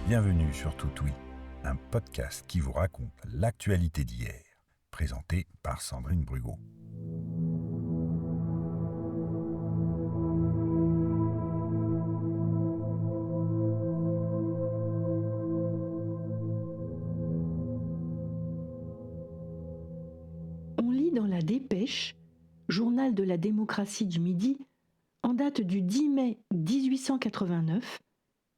Bienvenue sur Toutoui, un podcast qui vous raconte l'actualité d'hier, présenté par Sandrine Brugot. On lit dans la Dépêche, journal de la démocratie du Midi, en date du 10 mai 1889,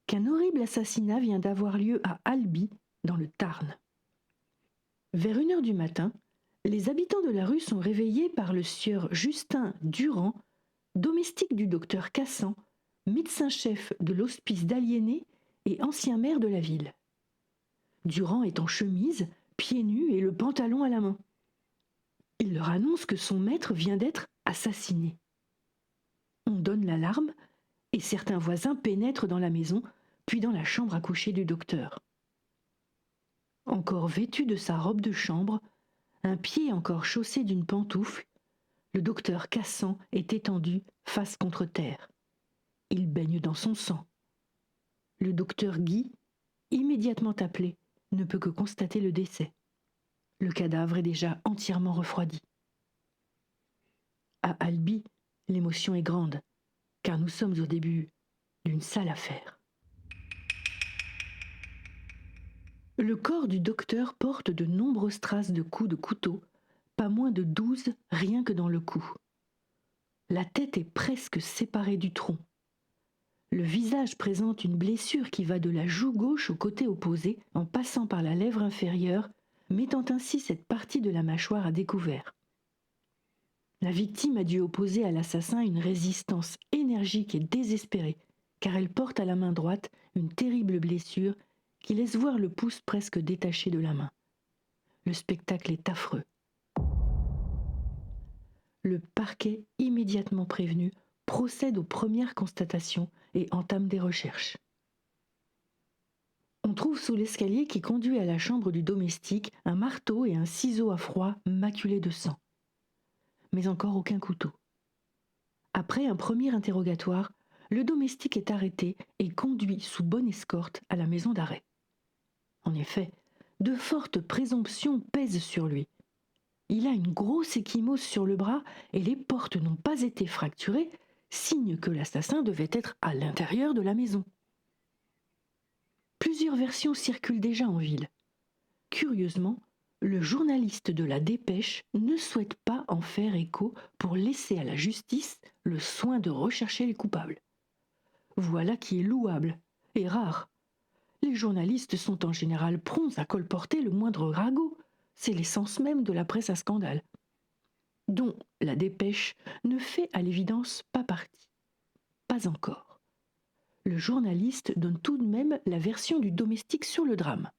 qu'un horrible assassinat vient d'avoir lieu à Albi, dans le Tarn. Vers 1h du matin, les habitants de la rue sont réveillés par le sieur Justin Durand, domestique du docteur Cassan, médecin-chef de l'hospice d'aliénés et ancien maire de la ville. Durand est en chemise, pieds nus et le pantalon à la main. Il leur annonce que son maître vient d'être assassiné. On donne l'alarme et certains voisins pénètrent dans la maison, puis dans la chambre à coucher du docteur. Encore vêtu de sa robe de chambre, un pied encore chaussé d'une pantoufle, le docteur Cassan est étendu face contre terre. Il baigne dans son sang. Le docteur Guy, immédiatement appelé, ne peut que constater le décès. Le cadavre est déjà entièrement refroidi. À Albi, l'émotion est grande, car nous sommes au début d'une sale affaire. Le corps du docteur porte de nombreuses traces de coups de couteau, pas moins de 12 rien que dans le cou. La tête est presque séparée du tronc. Le visage présente une blessure qui va de la joue gauche au côté opposé, en passant par la lèvre inférieure, mettant ainsi cette partie de la mâchoire à découvert. La victime a dû opposer à l'assassin une résistance énergique et désespérée, car elle porte à la main droite une terrible blessure qui laisse voir le pouce presque détaché de la main. Le spectacle est affreux. Le parquet, immédiatement prévenu, procède aux premières constatations et entame des recherches. On trouve sous l'escalier qui conduit à la chambre du domestique un marteau et un ciseau à froid maculés de sang. Mais encore aucun couteau. Après un premier interrogatoire, le domestique est arrêté et conduit sous bonne escorte à la maison d'arrêt. En effet, de fortes présomptions pèsent sur lui. Il a une grosse ecchymose sur le bras et les portes n'ont pas été fracturées, signe que l'assassin devait être à l'intérieur de la maison. Plusieurs versions circulent déjà en ville. Curieusement, le journaliste de la Dépêche ne souhaite pas en faire écho pour laisser à la justice le soin de rechercher les coupables. Voilà qui est louable et rare. Les journalistes sont en général prompts à colporter le moindre ragot. C'est l'essence même de la presse à scandale, dont la Dépêche ne fait à l'évidence pas partie. Pas encore. Le journaliste donne tout de même la version du domestique sur le drame.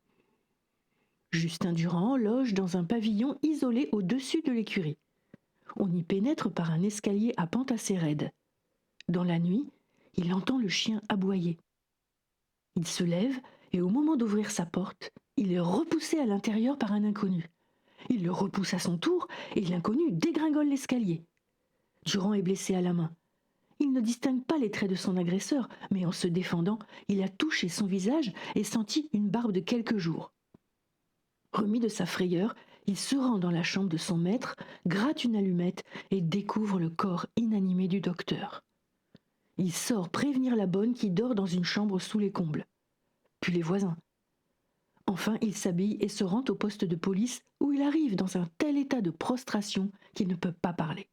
Justin Durand loge dans un pavillon isolé au-dessus de l'écurie. On y pénètre par un escalier à pente assez raide. Dans la nuit, il entend le chien aboyer. Il se lève et au moment d'ouvrir sa porte, il est repoussé à l'intérieur par un inconnu. Il le repousse à son tour et l'inconnu dégringole l'escalier. Durand est blessé à la main. Il ne distingue pas les traits de son agresseur, mais en se défendant, il a touché son visage et senti une barbe de quelques jours. Remis de sa frayeur, il se rend dans la chambre de son maître, gratte une allumette et découvre le corps inanimé du docteur. Il sort prévenir la bonne qui dort dans une chambre sous les combles. Puis les voisins. Enfin, il s'habille et se rend au poste de police où il arrive dans un tel état de prostration qu'il ne peut pas parler.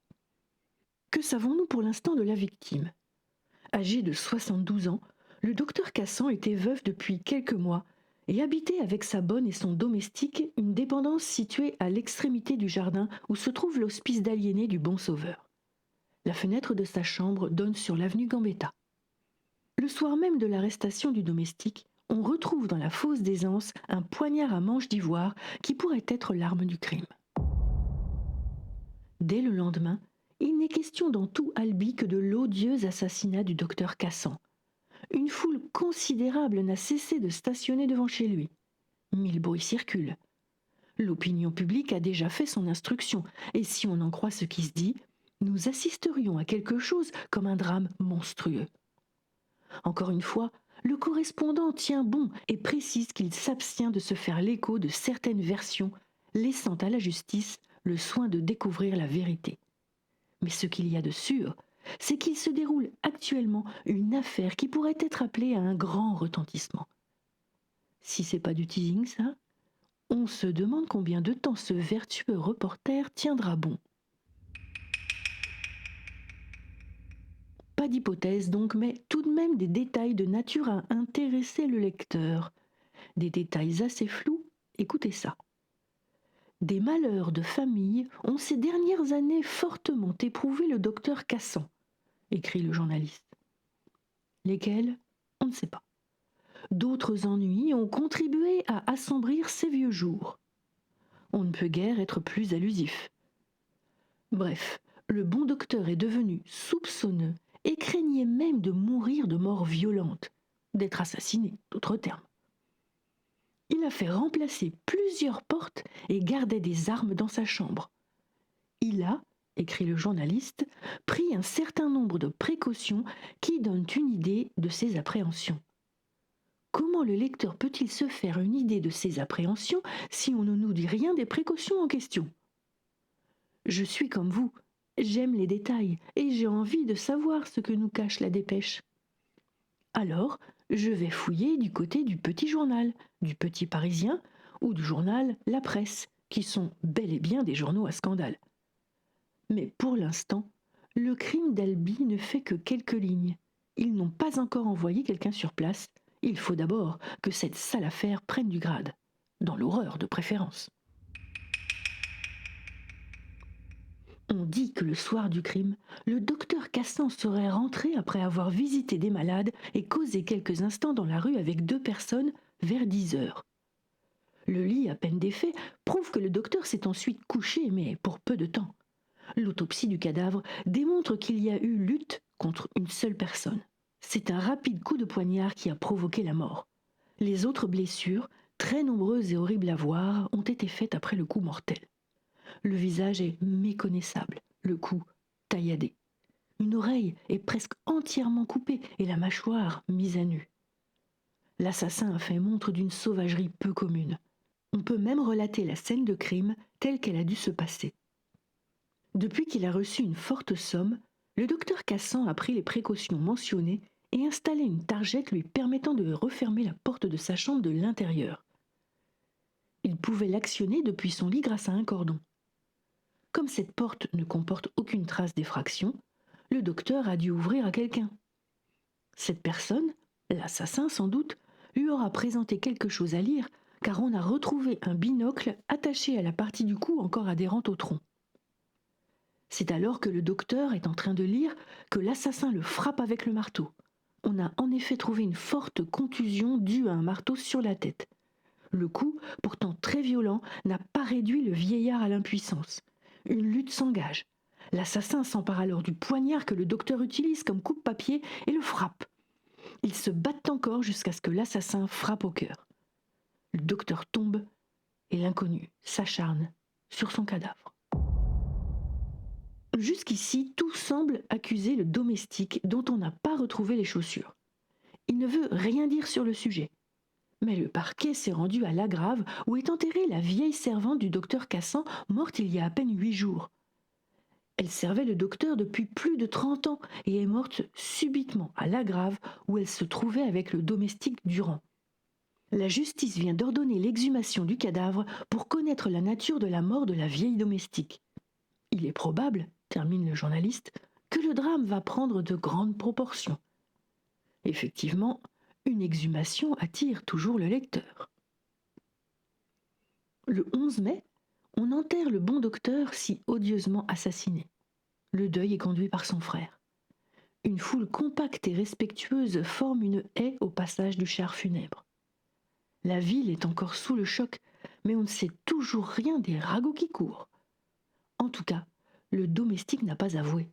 Que savons-nous pour l'instant de la victime ? Âgé de 72 ans, le docteur Cassan était veuf depuis quelques mois et habitait avec sa bonne et son domestique une dépendance située à l'extrémité du jardin où se trouve l'hospice d'aliénés du Bon Sauveur. La fenêtre de sa chambre donne sur l'avenue Gambetta. Le soir même de l'arrestation du domestique, on retrouve dans la fosse des Anses un poignard à manche d'ivoire qui pourrait être l'arme du crime. Dès le lendemain, il n'est question dans tout Albi que de l'odieux assassinat du docteur Cassan. Une foule considérable n'a cessé de stationner devant chez lui. 1000 bruits circulent. L'opinion publique a déjà fait son instruction, et si on en croit ce qui se dit, nous assisterions à quelque chose comme un drame monstrueux. Encore une fois, le correspondant tient bon et précise qu'il s'abstient de se faire l'écho de certaines versions, laissant à la justice le soin de découvrir la vérité. Mais ce qu'il y a de sûr, c'est qu'il se déroule actuellement une affaire qui pourrait être appelée à un grand retentissement. Si c'est pas du teasing, ça, on se demande combien de temps ce vertueux reporter tiendra bon. Pas d'hypothèse donc, mais tout de même des détails de nature à intéresser le lecteur. Des détails assez flous, écoutez ça. Des malheurs de famille ont ces dernières années fortement éprouvé le docteur Cassan, écrit le journaliste. Lesquels ? On ne sait pas. D'autres ennuis ont contribué à assombrir ses vieux jours. On ne peut guère être plus allusif. Bref, le bon docteur est devenu soupçonneux et craignait même de mourir de mort violente, d'être assassiné, d'autres termes. Il a fait remplacer plusieurs portes et gardait des armes dans sa chambre. Il a, écrit le journaliste, pris un certain nombre de précautions qui donnent une idée de ses appréhensions. Comment le lecteur peut-il se faire une idée de ses appréhensions si on ne nous dit rien des précautions en question ? Je suis comme vous, j'aime les détails et j'ai envie de savoir ce que nous cache la dépêche. Alors, je vais fouiller du côté du Petit Journal, du Petit Parisien ou du journal La Presse, qui sont bel et bien des journaux à scandale. Mais pour l'instant, le crime d'Albi ne fait que quelques lignes. Ils n'ont pas encore envoyé quelqu'un sur place. Il faut d'abord que cette sale affaire prenne du grade, dans l'horreur de préférence. On dit que le soir du crime, le docteur Cassan serait rentré après avoir visité des malades et causé quelques instants dans la rue avec 2 personnes vers 10 heures. Le lit à peine défait prouve que le docteur s'est ensuite couché, mais pour peu de temps. L'autopsie du cadavre démontre qu'il y a eu lutte contre une seule personne. C'est un rapide coup de poignard qui a provoqué la mort. Les autres blessures, très nombreuses et horribles à voir, ont été faites après le coup mortel. Le visage est méconnaissable, le cou tailladé. Une oreille est presque entièrement coupée et la mâchoire mise à nu. L'assassin a fait montre d'une sauvagerie peu commune. On peut même relater la scène de crime telle qu'elle a dû se passer. Depuis qu'il a reçu une forte somme, le docteur Cassan a pris les précautions mentionnées et installé une targette lui permettant de refermer la porte de sa chambre de l'intérieur. Il pouvait l'actionner depuis son lit grâce à un cordon. Comme cette porte ne comporte aucune trace d'effraction, le docteur a dû ouvrir à quelqu'un. Cette personne, l'assassin sans doute, lui aura présenté quelque chose à lire car on a retrouvé un binocle attaché à la partie du cou encore adhérente au tronc. C'est alors que le docteur est en train de lire que l'assassin le frappe avec le marteau. On a en effet trouvé une forte contusion due à un marteau sur la tête. Le coup, pourtant très violent, n'a pas réduit le vieillard à l'impuissance. Une lutte s'engage. L'assassin s'empare alors du poignard que le docteur utilise comme coupe-papier et le frappe. Ils se battent encore jusqu'à ce que l'assassin frappe au cœur. Le docteur tombe et l'inconnu s'acharne sur son cadavre. Jusqu'ici, tout semble accuser le domestique dont on n'a pas retrouvé les chaussures. Il ne veut rien dire sur le sujet. Mais le parquet s'est rendu à Lagrave où est enterrée la vieille servante du docteur Cassan, morte il y a à peine 8 jours. Elle servait le docteur depuis plus de 30 ans et est morte subitement à Lagrave où elle se trouvait avec le domestique Durand. La justice vient d'ordonner l'exhumation du cadavre pour connaître la nature de la mort de la vieille domestique. Il est probable, termine le journaliste, que le drame va prendre de grandes proportions. Effectivement, une exhumation attire toujours le lecteur. Le 11 mai, on enterre le bon docteur si odieusement assassiné. Le deuil est conduit par son frère. Une foule compacte et respectueuse forme une haie au passage du char funèbre. La ville est encore sous le choc, mais on ne sait toujours rien des ragots qui courent. En tout cas, le domestique n'a pas avoué.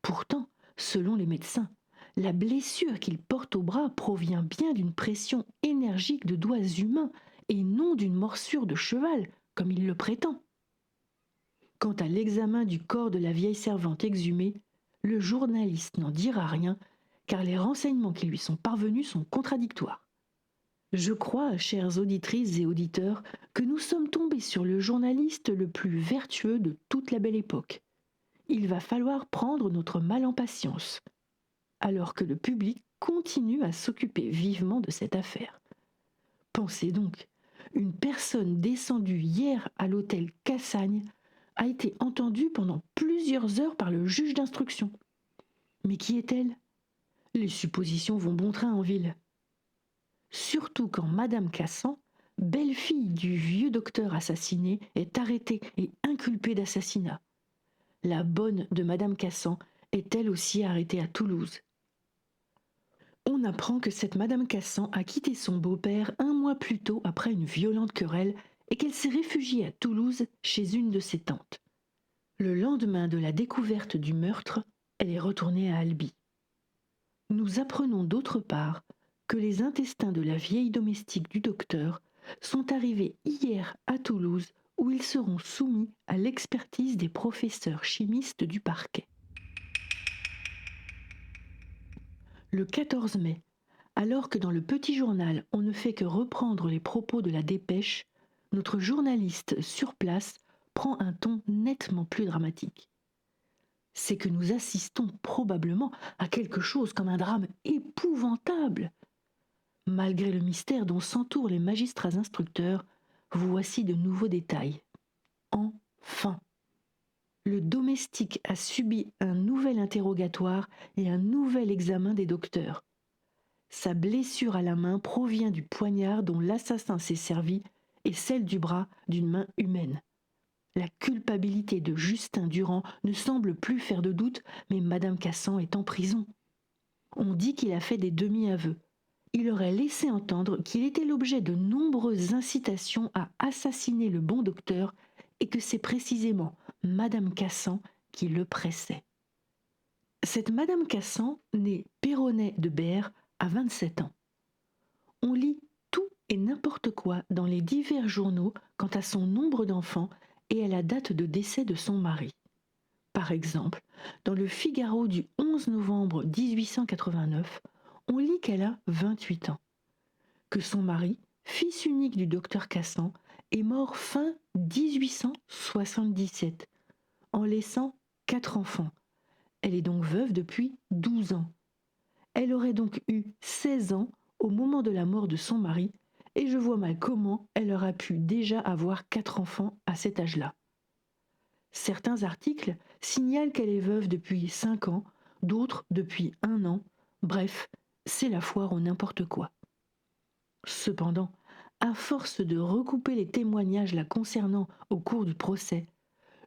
Pourtant, selon les médecins, la blessure qu'il porte au bras provient bien d'une pression énergique de doigts humains et non d'une morsure de cheval, comme il le prétend. Quant à l'examen du corps de la vieille servante exhumée, le journaliste n'en dira rien, car les renseignements qui lui sont parvenus sont contradictoires. Je crois, chères auditrices et auditeurs, que nous sommes tombés sur le journaliste le plus vertueux de toute la belle époque. Il va falloir prendre notre mal en patience, alors que le public continue à s'occuper vivement de cette affaire. Pensez donc, une personne descendue hier à l'hôtel Cassagne a été entendue pendant plusieurs heures par le juge d'instruction. Mais qui est-elle ? Les suppositions vont bon train en ville. Surtout quand Madame Cassan, belle-fille du vieux docteur assassiné, est arrêtée et inculpée d'assassinat. La bonne de Madame Cassan est elle aussi arrêtée à Toulouse. On apprend que cette Madame Cassan a quitté son beau-père 1 mois plus tôt après une violente querelle et qu'elle s'est réfugiée à Toulouse chez une de ses tantes. Le lendemain de la découverte du meurtre, elle est retournée à Albi. Nous apprenons d'autre part que les intestins de la vieille domestique du docteur sont arrivés hier à Toulouse où ils seront soumis à l'expertise des professeurs chimistes du parquet. Le 14 mai, alors que dans le petit journal on ne fait que reprendre les propos de la dépêche, notre journaliste sur place prend un ton nettement plus dramatique. C'est que nous assistons probablement à quelque chose comme un drame épouvantable. Malgré le mystère dont s'entourent les magistrats instructeurs, voici de nouveaux détails. Enfin, le domestique a subi un nouvel interrogatoire et un nouvel examen des docteurs. Sa blessure à la main provient du poignard dont l'assassin s'est servi et celle du bras d'une main humaine. La culpabilité de Justin Durand ne semble plus faire de doute, mais Madame Cassan est en prison. On dit qu'il a fait des demi-aveux. Il aurait laissé entendre qu'il était l'objet de nombreuses incitations à assassiner le bon docteur et que c'est précisément Madame Cassan qui le pressait. Cette Madame Cassan, née Perronnet de Berre, a 27 ans. On lit tout et n'importe quoi dans les divers journaux quant à son nombre d'enfants et à la date de décès de son mari. Par exemple, dans le Figaro du 11 novembre 1889, on lit qu'elle a 28 ans, que son mari, fils unique du docteur Cassan, est mort fin 1877, en laissant 4 enfants. Elle est donc veuve depuis 12 ans. Elle aurait donc eu 16 ans au moment de la mort de son mari, et je vois mal comment elle aurait pu déjà avoir 4 enfants à cet âge-là. Certains articles signalent qu'elle est veuve depuis 5 ans, d'autres depuis 1 an. Bref, c'est la foire au n'importe quoi. Cependant, à force de recouper les témoignages la concernant au cours du procès,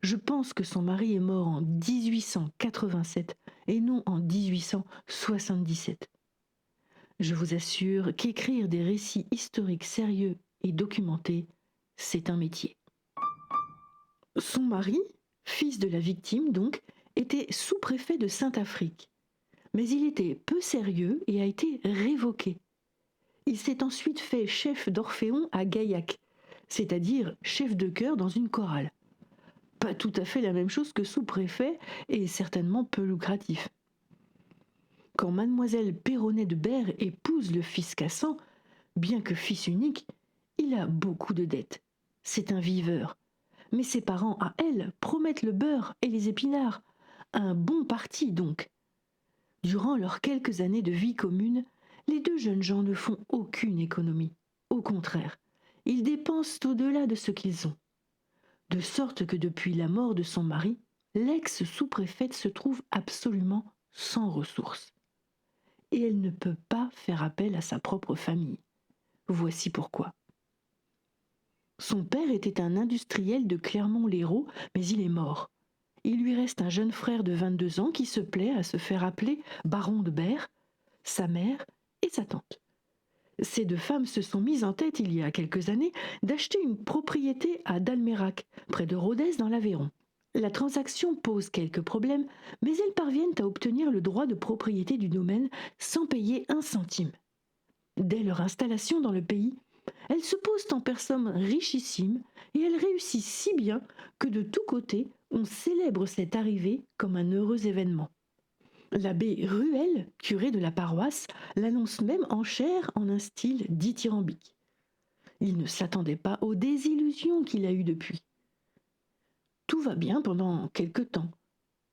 je pense que son mari est mort en 1887 et non en 1877. Je vous assure qu'écrire des récits historiques sérieux et documentés, c'est un métier. Son mari, fils de la victime donc, était sous-préfet de Saint-Affrique. Mais il était peu sérieux et a été révoqué. Il s'est ensuite fait chef d'orphéon à Gaillac, c'est-à-dire chef de chœur dans une chorale. Pas tout à fait la même chose que sous-préfet et certainement peu lucratif. Quand mademoiselle Perronnet de Berre épouse le fils Cassan, bien que fils unique, il a beaucoup de dettes. C'est un viveur. Mais ses parents, à elle, promettent le beurre et les épinards. Un bon parti, donc. Durant leurs quelques années de vie commune, les deux jeunes gens ne font aucune économie. Au contraire, ils dépensent au-delà de ce qu'ils ont. De sorte que depuis la mort de son mari, l'ex-sous-préfète se trouve absolument sans ressources. Et elle ne peut pas faire appel à sa propre famille. Voici pourquoi. Son père était un industriel de Clermont-Lérault, mais il est mort. Il lui reste un jeune frère de 22 ans qui se plaît à se faire appeler baron de Berre, sa mère et sa tante. Ces deux femmes se sont mises en tête il y a quelques années d'acheter une propriété à Dalmérac, près de Rodez dans l'Aveyron. La transaction pose quelques problèmes, mais elles parviennent à obtenir le droit de propriété du domaine sans payer 1 centime. Dès leur installation dans le pays, elles se posent en personnes richissimes et elles réussissent si bien que de tous côtés, on célèbre cette arrivée comme un heureux événement. L'abbé Ruel, curé de la paroisse, l'annonce même en chair en un style dithyrambique. Il ne s'attendait pas aux désillusions qu'il a eues depuis. Tout va bien pendant quelque temps,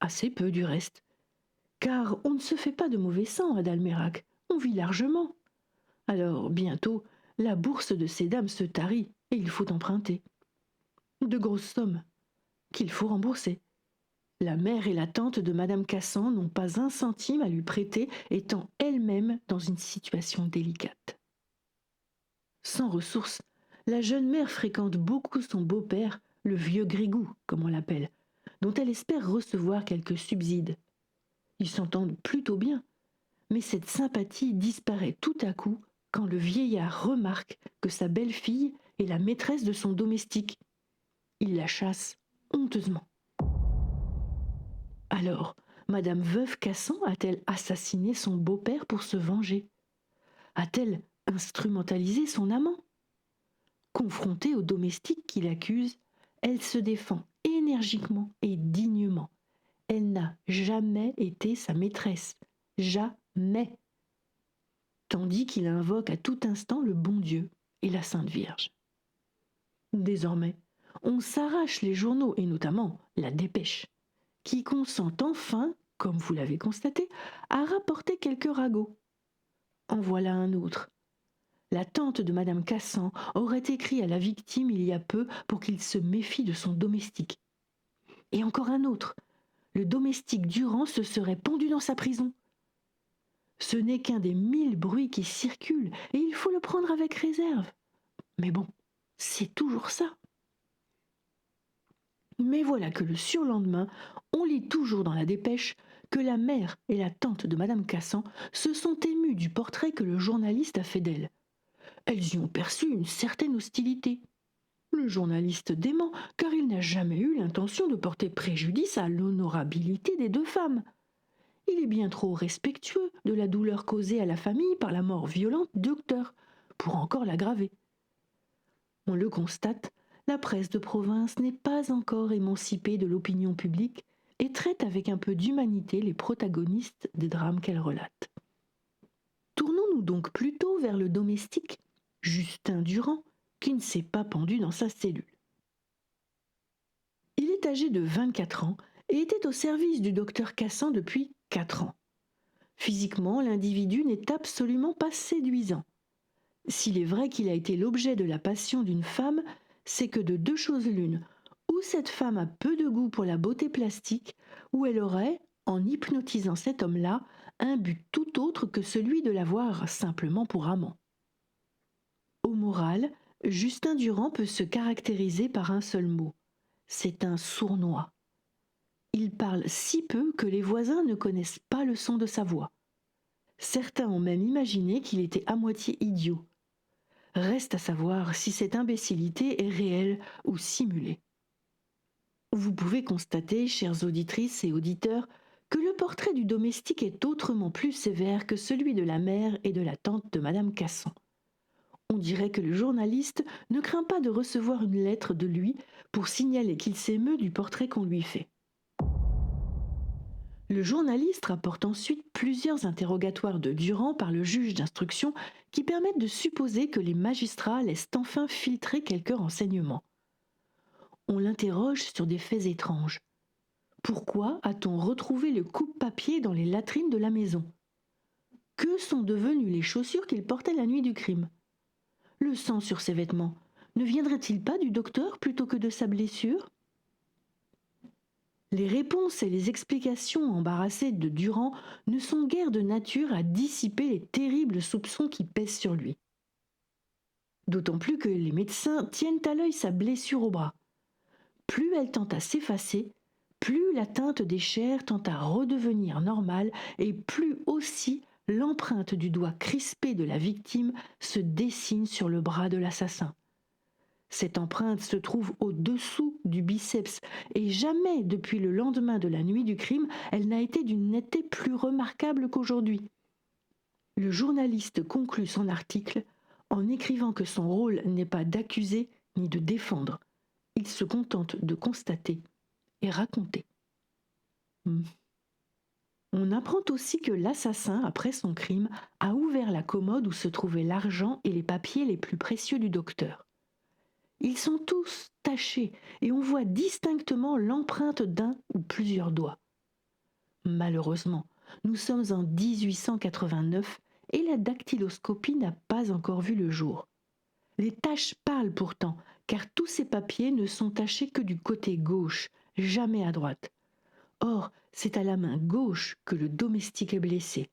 assez peu du reste, car on ne se fait pas de mauvais sang à Dalmérac, on vit largement. Alors bientôt, la bourse de ces dames se tarit et il faut emprunter. De grosses sommes qu'il faut rembourser. La mère et la tante de Madame Cassan n'ont pas un centime à lui prêter, étant elles-mêmes dans une situation délicate. Sans ressources, la jeune mère fréquente beaucoup son beau-père, le vieux Grigou, comme on l'appelle, dont elle espère recevoir quelques subsides. Ils s'entendent plutôt bien, mais cette sympathie disparaît tout à coup quand le vieillard remarque que sa belle-fille est la maîtresse de son domestique. Il la chasse honteusement. Alors, Madame Veuve Cassan a-t-elle assassiné son beau-père pour se venger? A-t-elle instrumentalisé son amant? Confrontée au domestique qui l'accuse, elle se défend énergiquement et dignement. Elle n'a jamais été sa maîtresse. Jamais. Tandis qu'il invoque à tout instant le bon Dieu et la Sainte Vierge. Désormais, on s'arrache les journaux et notamment la Dépêche, qui consent enfin, comme vous l'avez constaté, à rapporter quelques ragots. En voilà un autre. La tante de Madame Cassan aurait écrit à la victime il y a peu pour qu'il se méfie de son domestique. Et encore un autre. Le domestique Durand se serait pendu dans sa prison. Ce n'est qu'un des 1000 bruits qui circulent et il faut le prendre avec réserve. Mais bon, c'est toujours ça. Mais voilà que le surlendemain, on lit toujours dans la Dépêche que la mère et la tante de Madame Cassan se sont émues du portrait que le journaliste a fait d'elle. Elles y ont perçu une certaine hostilité. Le journaliste dément, car il n'a jamais eu l'intention de porter préjudice à l'honorabilité des deux femmes. Il est bien trop respectueux de la douleur causée à la famille par la mort violente du docteur, pour encore l'aggraver. On le constate, la presse de province n'est pas encore émancipée de l'opinion publique et traite avec un peu d'humanité les protagonistes des drames qu'elle relate. Tournons-nous donc plutôt vers le domestique, Justin Durand, qui ne s'est pas pendu dans sa cellule. Il est âgé de 24 ans et était au service du docteur Cassan depuis 4 ans. Physiquement, l'individu n'est absolument pas séduisant. S'il est vrai qu'il a été l'objet de la passion d'une femme, c'est que de deux choses l'une, ou cette femme a peu de goût pour la beauté plastique, ou elle aurait, en hypnotisant cet homme-là, un but tout autre que celui de l'avoir simplement pour amant. Au moral, Justin Durand peut se caractériser par un seul mot. C'est un sournois. Il parle si peu que les voisins ne connaissent pas le son de sa voix. Certains ont même imaginé qu'il était à moitié idiot. Reste à savoir si cette imbécilité est réelle ou simulée. Vous pouvez constater, chères auditrices et auditeurs, que le portrait du domestique est autrement plus sévère que celui de la mère et de la tante de Madame Cassan. On dirait que le journaliste ne craint pas de recevoir une lettre de lui pour signaler qu'il s'émeut du portrait qu'on lui fait. Le journaliste rapporte ensuite plusieurs interrogatoires de Durand par le juge d'instruction qui permettent de supposer que les magistrats laissent enfin filtrer quelques renseignements. On l'interroge sur des faits étranges. Pourquoi a-t-on retrouvé le coupe-papier dans les latrines de la maison? Que sont devenues les chaussures qu'il portait la nuit du crime? Le sang sur ses vêtements, ne viendrait-il pas du docteur plutôt que de sa blessure? Les réponses et les explications embarrassées de Durand ne sont guère de nature à dissiper les terribles soupçons qui pèsent sur lui. D'autant plus que les médecins tiennent à l'œil sa blessure au bras. Plus elle tend à s'effacer, plus la teinte des chairs tend à redevenir normale et plus aussi l'empreinte du doigt crispé de la victime se dessine sur le bras de l'assassin. Cette empreinte se trouve au-dessous du biceps et jamais depuis le lendemain de la nuit du crime, elle n'a été d'une netteté plus remarquable qu'aujourd'hui. Le journaliste conclut son article en écrivant que son rôle n'est pas d'accuser ni de défendre. Il se contente de constater et raconter. On apprend aussi que l'assassin, après son crime, a ouvert la commode où se trouvaient l'argent et les papiers les plus précieux du docteur. Ils sont tous tachés et on voit distinctement l'empreinte d'un ou plusieurs doigts. Malheureusement, nous sommes en 1889 et la dactyloscopie n'a pas encore vu le jour. Les taches parlent pourtant, car tous ces papiers ne sont tachés que du côté gauche, jamais à droite. Or, c'est à la main gauche que le domestique est blessé.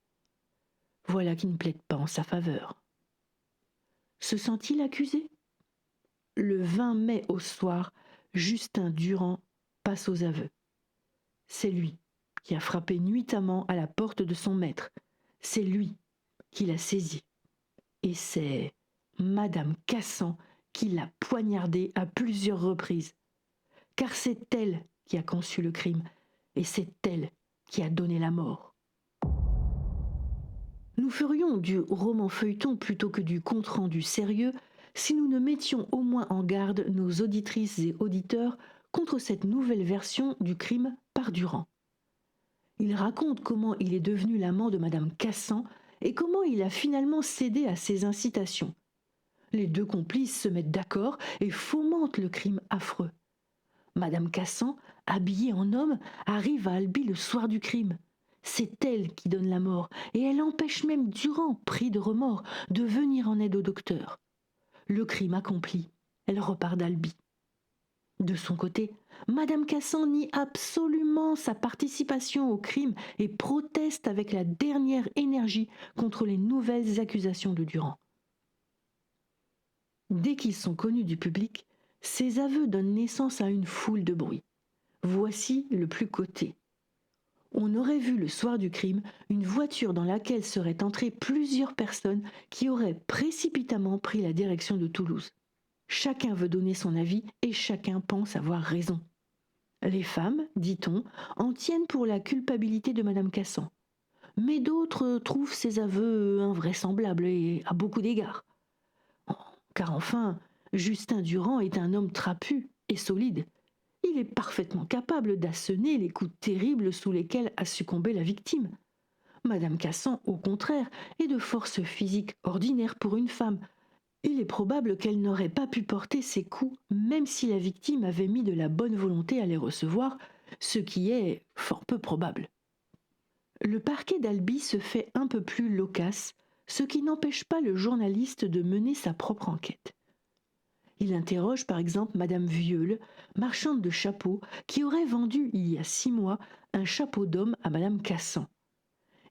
Voilà qui ne plaide pas en sa faveur. Se sent-il accusé ? Le 20 mai au soir, Justin Durand passe aux aveux. C'est lui qui a frappé nuitamment à la porte de son maître. C'est lui qui l'a saisi. Et c'est Madame Cassan qui l'a poignardé à plusieurs reprises. Car c'est elle qui a conçu le crime et c'est elle qui a donné la mort. Nous ferions du roman feuilleton plutôt que du compte-rendu sérieux si nous ne mettions au moins en garde nos auditrices et auditeurs contre cette nouvelle version du crime par Durand. Il raconte comment il est devenu l'amant de Madame Cassan et comment il a finalement cédé à ses incitations. Les deux complices se mettent d'accord et fomentent le crime affreux. Madame Cassan, habillée en homme, arrive à Albi le soir du crime. C'est elle qui donne la mort et elle empêche même Durand, pris de remords, de venir en aide au docteur. Le crime accompli, elle repart d'Albi. De son côté, Madame Cassan nie absolument sa participation au crime et proteste avec la dernière énergie contre les nouvelles accusations de Durand. Dès qu'ils sont connus du public, ces aveux donnent naissance à une foule de bruits. Voici le plus coté. On aurait vu le soir du crime une voiture dans laquelle seraient entrées plusieurs personnes qui auraient précipitamment pris la direction de Toulouse. Chacun veut donner son avis et chacun pense avoir raison. Les femmes, dit-on, en tiennent pour la culpabilité de Madame Cassan. Mais d'autres trouvent ces aveux invraisemblables et à beaucoup d'égards. Car enfin, Justin Durand est un homme trapu et solide. Il est parfaitement capable d'assener les coups terribles sous lesquels a succombé la victime. Madame Cassan, au contraire, est de force physique ordinaire pour une femme. Il est probable qu'elle n'aurait pas pu porter ces coups même si la victime avait mis de la bonne volonté à les recevoir, ce qui est fort peu probable. Le parquet d'Albi se fait un peu plus loquace, ce qui n'empêche pas le journaliste de mener sa propre enquête. Il interroge par exemple Madame Vieulle, marchande de chapeaux, qui aurait vendu il y a 6 mois un chapeau d'homme à Madame Cassan.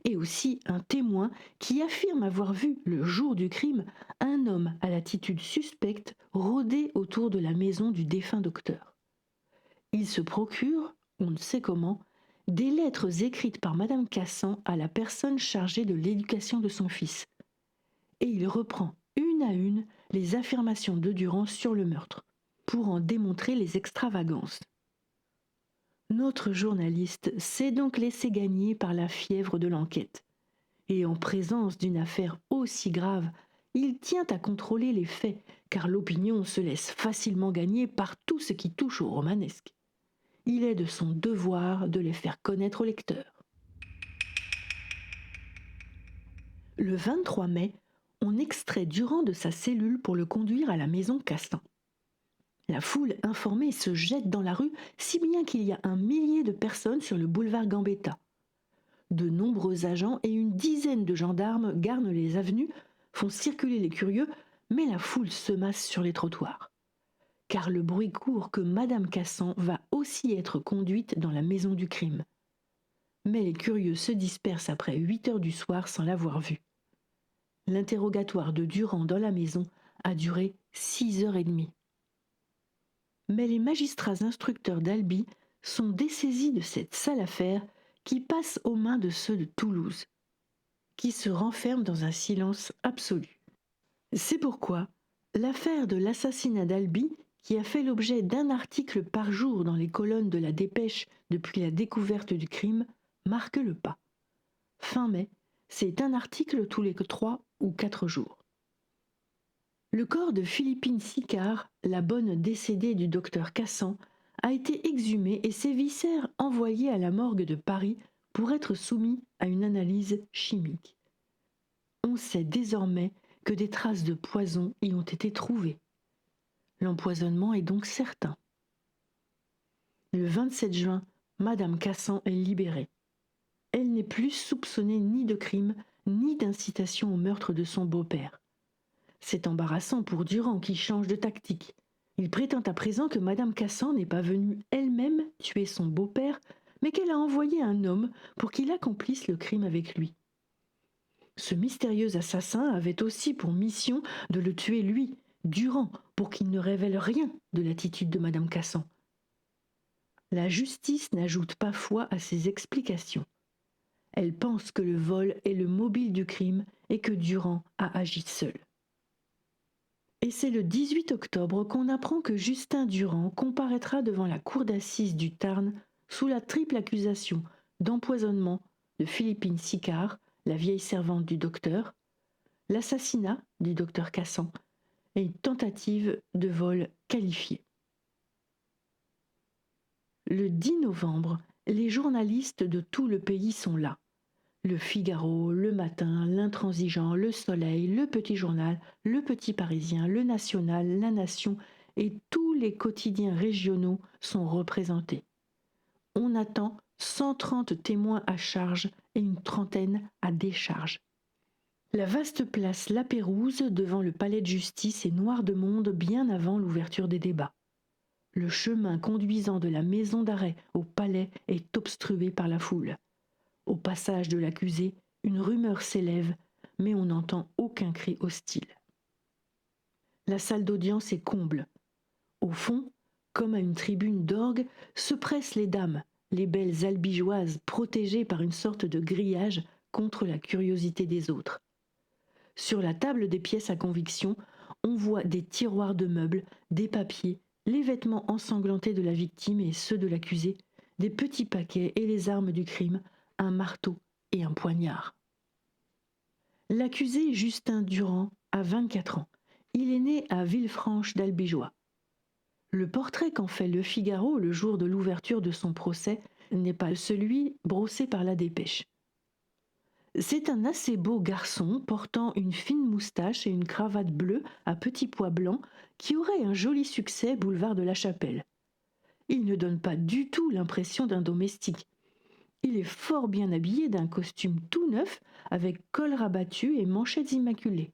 Et aussi un témoin qui affirme avoir vu, le jour du crime, un homme à l'attitude suspecte rôder autour de la maison du défunt docteur. Il se procure, on ne sait comment, des lettres écrites par Madame Cassan à la personne chargée de l'éducation de son fils. Et il reprend une à une les affirmations de Durand sur le meurtre, pour en démontrer les extravagances. Notre journaliste s'est donc laissé gagner par la fièvre de l'enquête. Et en présence d'une affaire aussi grave, il tient à contrôler les faits, car l'opinion se laisse facilement gagner par tout ce qui touche au romanesque. Il est de son devoir de les faire connaître au lecteur. Le 23 mai, on extrait Durand de sa cellule pour le conduire à la maison Cassan. La foule informée se jette dans la rue, si bien qu'il y a 1 millier de personnes sur le boulevard Gambetta. De nombreux agents et une dizaine de gendarmes garnent les avenues, font circuler les curieux, mais la foule se masse sur les trottoirs. Car le bruit court que Madame Cassan va aussi être conduite dans la maison du crime. Mais les curieux se dispersent après 8 heures du soir sans l'avoir vue. L'interrogatoire de Durand dans la maison a duré 6 heures et demie. Mais les magistrats instructeurs d'Albi sont dessaisis de cette sale affaire qui passe aux mains de ceux de Toulouse, qui se renferment dans un silence absolu. C'est pourquoi l'affaire de l'assassinat d'Albi, qui a fait l'objet d'un article par jour dans les colonnes de la Dépêche depuis la découverte du crime, marque le pas. Fin mai, c'est un article tous les 3 ou 4 jours. Le corps de Philippine Sicard, la bonne décédée du docteur Cassan, a été exhumé et ses viscères envoyés à la morgue de Paris pour être soumis à une analyse chimique. On sait désormais que des traces de poison y ont été trouvées. L'empoisonnement est donc certain. Le 27 juin, Madame Cassan est libérée. Elle n'est plus soupçonnée ni de crime, ni d'incitation au meurtre de son beau-père. C'est embarrassant pour Durand qui change de tactique. Il prétend à présent que Madame Cassan n'est pas venue elle-même tuer son beau-père, mais qu'elle a envoyé un homme pour qu'il accomplisse le crime avec lui. Ce mystérieux assassin avait aussi pour mission de le tuer lui, Durand, pour qu'il ne révèle rien de l'attitude de Madame Cassan. La justice n'ajoute pas foi à ces explications. Elle pense que le vol est le mobile du crime et que Durand a agi seul. Et c'est le 18 octobre qu'on apprend que Justin Durand comparaîtra devant la cour d'assises du Tarn sous la triple accusation d'empoisonnement de Philippine Sicard, la vieille servante du docteur, l'assassinat du docteur Cassan et une tentative de vol qualifié. Le 10 novembre, les journalistes de tout le pays sont là. Le Figaro, Le Matin, L'Intransigeant, Le Soleil, Le Petit Journal, Le Petit Parisien, Le National, La Nation et tous les quotidiens régionaux sont représentés. On attend 130 témoins à charge et une trentaine à décharge. La vaste place La Pérouse devant le palais de justice est noire de monde bien avant l'ouverture des débats. Le chemin conduisant de la maison d'arrêt au palais est obstrué par la foule. Au passage de l'accusé, une rumeur s'élève, mais on n'entend aucun cri hostile. La salle d'audience est comble. Au fond, comme à une tribune d'orgue, se pressent les dames, les belles albigeoises protégées par une sorte de grillage contre la curiosité des autres. Sur la table des pièces à conviction, on voit des tiroirs de meubles, des papiers, les vêtements ensanglantés de la victime et ceux de l'accusé, des petits paquets et les armes du crime, un marteau et un poignard. L'accusé Justin Durand a 24 ans. Il est né à Villefranche d'Albigeois. Le portrait qu'en fait Le Figaro le jour de l'ouverture de son procès n'est pas celui brossé par la Dépêche. C'est un assez beau garçon portant une fine moustache et une cravate bleue à petits pois blancs qui aurait un joli succès boulevard de la Chapelle. Il ne donne pas du tout l'impression d'un domestique. Il est fort bien habillé d'un costume tout neuf avec col rabattu et manchettes immaculées.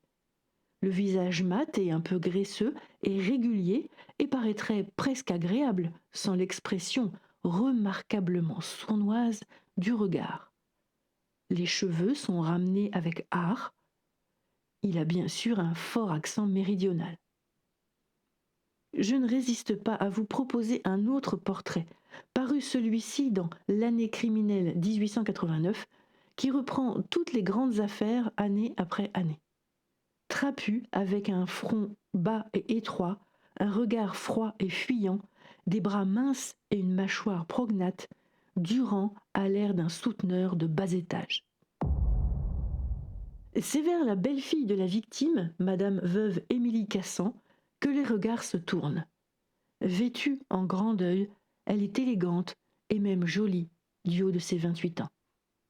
Le visage mat et un peu graisseux est régulier et paraîtrait presque agréable sans l'expression remarquablement sournoise du regard. Les cheveux sont ramenés avec art. Il a bien sûr un fort accent méridional. Je ne résiste pas à vous proposer un autre portrait, paru celui-ci dans L'année criminelle 1889, qui reprend toutes les grandes affaires année après année. Trapu, avec un front bas et étroit, un regard froid et fuyant, des bras minces et une mâchoire prognate, Durand a l'air d'un souteneur de bas étage. C'est vers la belle-fille de la victime, Madame veuve Émilie Cassan, que les regards se tournent. Vêtue en grand deuil, elle est élégante et même jolie du haut de ses 28 ans.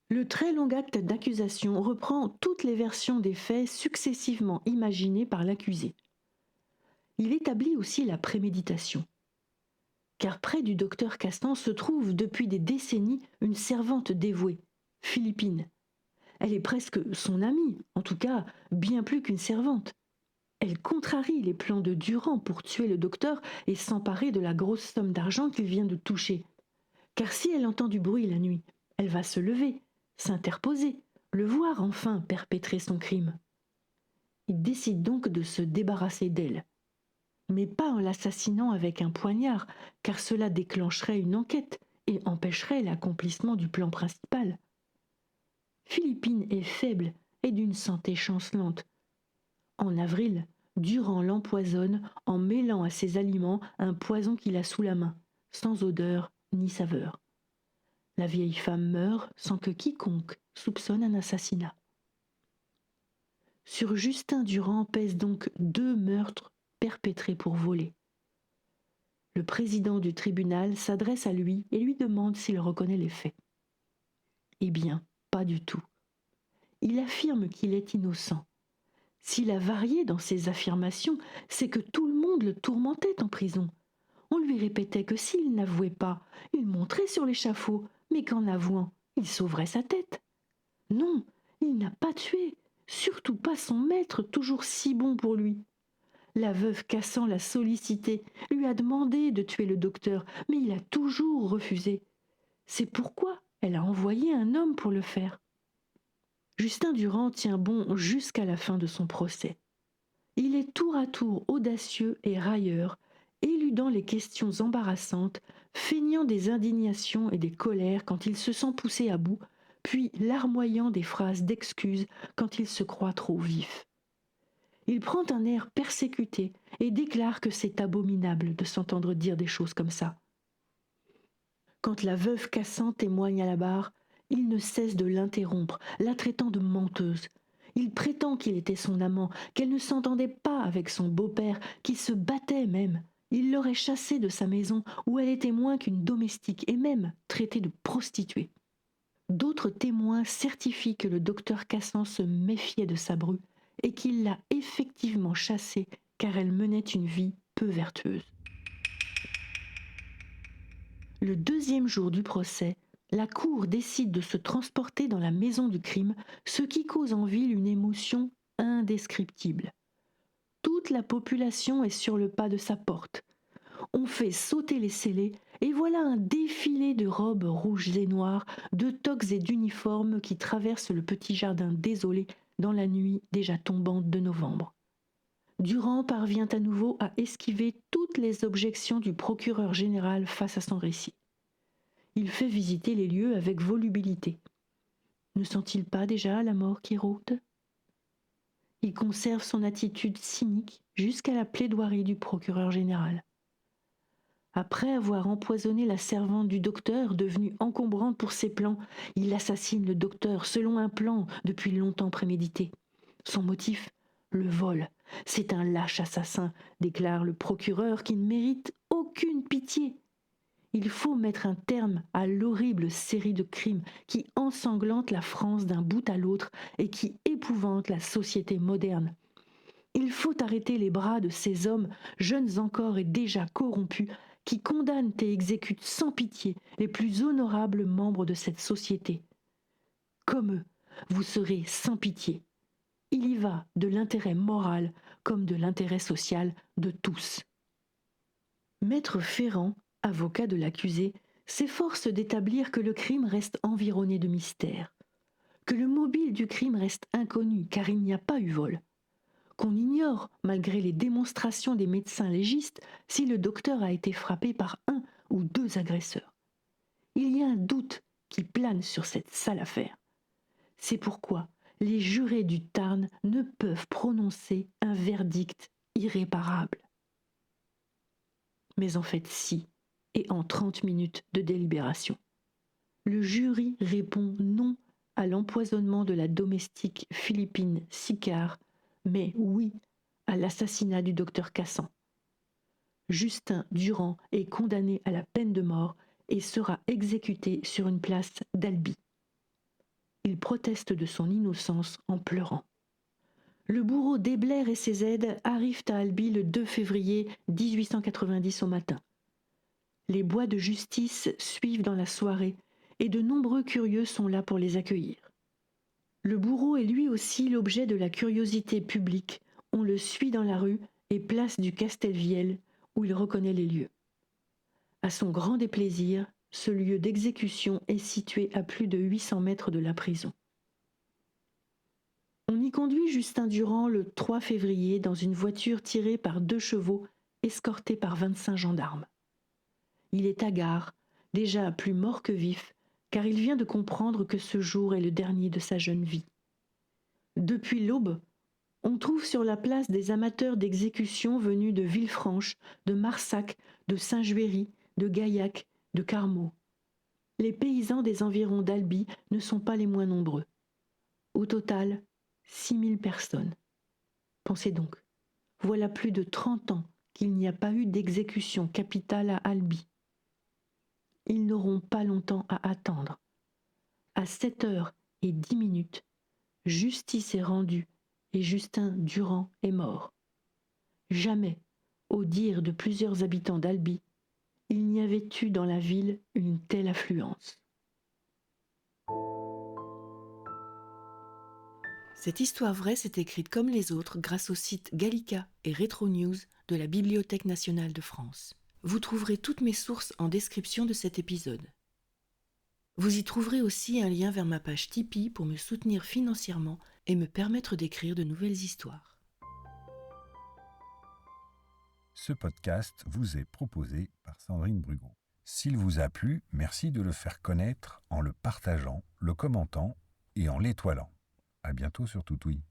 Le très long acte d'accusation reprend toutes les versions des faits successivement imaginées par l'accusé. Il établit aussi la préméditation. Car près du docteur Castan se trouve depuis des décennies une servante dévouée, Philippine. Elle est presque son amie, en tout cas bien plus qu'une servante. Elle contrarie les plans de Durand pour tuer le docteur et s'emparer de la grosse somme d'argent qu'il vient de toucher. Car si elle entend du bruit la nuit, elle va se lever, s'interposer, le voir enfin perpétrer son crime. Il décide donc de se débarrasser d'elle. Mais pas en l'assassinant avec un poignard, car cela déclencherait une enquête et empêcherait l'accomplissement du plan principal. Philippine est faible et d'une santé chancelante. En avril, Durand l'empoisonne en mêlant à ses aliments un poison qu'il a sous la main, sans odeur ni saveur. La vieille femme meurt sans que quiconque soupçonne un assassinat. Sur Justin Durand pèsent donc 2 meurtres perpétrés pour voler. Le président du tribunal s'adresse à lui et lui demande s'il reconnaît les faits. Eh bien, pas du tout. Il affirme qu'il est innocent. S'il a varié dans ses affirmations, c'est que tout le monde le tourmentait en prison. On lui répétait que s'il n'avouait pas, il monterait sur l'échafaud, mais qu'en avouant, il sauverait sa tête. Non, il n'a pas tué, surtout pas son maître, toujours si bon pour lui. La veuve Cassan l'a sollicité, lui a demandé de tuer le docteur, mais il a toujours refusé. C'est pourquoi elle a envoyé un homme pour le faire. Justin Durand tient bon jusqu'à la fin de son procès. Il est tour à tour audacieux et railleur, éludant les questions embarrassantes, feignant des indignations et des colères quand il se sent poussé à bout, puis larmoyant des phrases d'excuses quand il se croit trop vif. Il prend un air persécuté et déclare que c'est abominable de s'entendre dire des choses comme ça. Quand la veuve Cassan témoigne à la barre, il ne cesse de l'interrompre, la traitant de menteuse. Il prétend qu'il était son amant, qu'elle ne s'entendait pas avec son beau-père, qu'ils se battaient même. Il l'aurait chassée de sa maison où elle était moins qu'une domestique et même traitée de prostituée. D'autres témoins certifient que le docteur Cassan se méfiait de sa bru et qu'il l'a effectivement chassée car elle menait une vie peu vertueuse. Le deuxième jour du procès, la cour décide de se transporter dans la maison du crime, ce qui cause en ville une émotion indescriptible. Toute la population est sur le pas de sa porte. On fait sauter les scellés et voilà un défilé de robes rouges et noires, de toques et d'uniformes qui traversent le petit jardin désolé dans la nuit déjà tombante de novembre. Durand parvient à nouveau à esquiver toutes les objections du procureur général face à son récit. Il fait visiter les lieux avec volubilité. Ne sent-il pas déjà la mort qui rôde ? Il conserve son attitude cynique jusqu'à la plaidoirie du procureur général. Après avoir empoisonné la servante du docteur, devenue encombrante pour ses plans, il assassine le docteur selon un plan depuis longtemps prémédité. Son motif ? Le vol. C'est un lâche assassin, déclare le procureur qui ne mérite aucune pitié. Il faut mettre un terme à l'horrible série de crimes qui ensanglantent la France d'un bout à l'autre et qui épouvantent la société moderne. Il faut arrêter les bras de ces hommes, jeunes encore et déjà corrompus, qui condamnent et exécutent sans pitié les plus honorables membres de cette société. Comme eux, vous serez sans pitié. Il y va de l'intérêt moral comme de l'intérêt social de tous. Maître Ferrand, avocat de l'accusé, s'efforce d'établir que le crime reste environné de mystère, que le mobile du crime reste inconnu car il n'y a pas eu vol, qu'on ignore, malgré les démonstrations des médecins légistes, si le docteur a été frappé par un ou deux agresseurs. Il y a un doute qui plane sur cette sale affaire. C'est pourquoi les jurés du Tarn ne peuvent prononcer un verdict irréparable. Mais en fait si, et en 30 minutes de délibération. Le jury répond non à l'empoisonnement de la domestique Philippine Sicard, mais oui à l'assassinat du docteur Cassan. Justin Durand est condamné à la peine de mort et sera exécuté sur une place d'Albi. Il proteste de son innocence en pleurant. Le bourreau Desblair et ses aides arrivent à Albi le 2 février 1890 au matin. Les bois de justice suivent dans la soirée et de nombreux curieux sont là pour les accueillir. Le bourreau est lui aussi l'objet de la curiosité publique. On le suit dans la rue et place du Castelviel où il reconnaît les lieux. À son grand déplaisir, ce lieu d'exécution est situé à plus de 800 mètres de la prison. On y conduit Justin Durand le 3 février dans une voiture tirée par 2 chevaux, escortée par 25 gendarmes. Il est hagard, déjà plus mort que vif, car il vient de comprendre que ce jour est le dernier de sa jeune vie. Depuis l'aube, on trouve sur la place des amateurs d'exécution venus de Villefranche, de Marsac, de Saint-Juéry, de Gaillac, de Carmaux. Les paysans des environs d'Albi ne sont pas les moins nombreux. Au total, 6000 personnes. Pensez donc, voilà plus de 30 ans qu'il n'y a pas eu d'exécution capitale à Albi. Ils n'auront pas longtemps à attendre. À 7h10, justice est rendue et Justin Durand est mort. Jamais, au dire de plusieurs habitants d'Albi, il n'y avait eu dans la ville une telle affluence. Cette histoire vraie s'est écrite comme les autres grâce au site Gallica et Retro News de la Bibliothèque nationale de France. Vous trouverez toutes mes sources en description de cet épisode. Vous y trouverez aussi un lien vers ma page Tipeee pour me soutenir financièrement et me permettre d'écrire de nouvelles histoires. Ce podcast vous est proposé par Sandrine Brugot. S'il vous a plu, merci de le faire connaître en le partageant, le commentant et en l'étoilant. À bientôt sur Toutouille.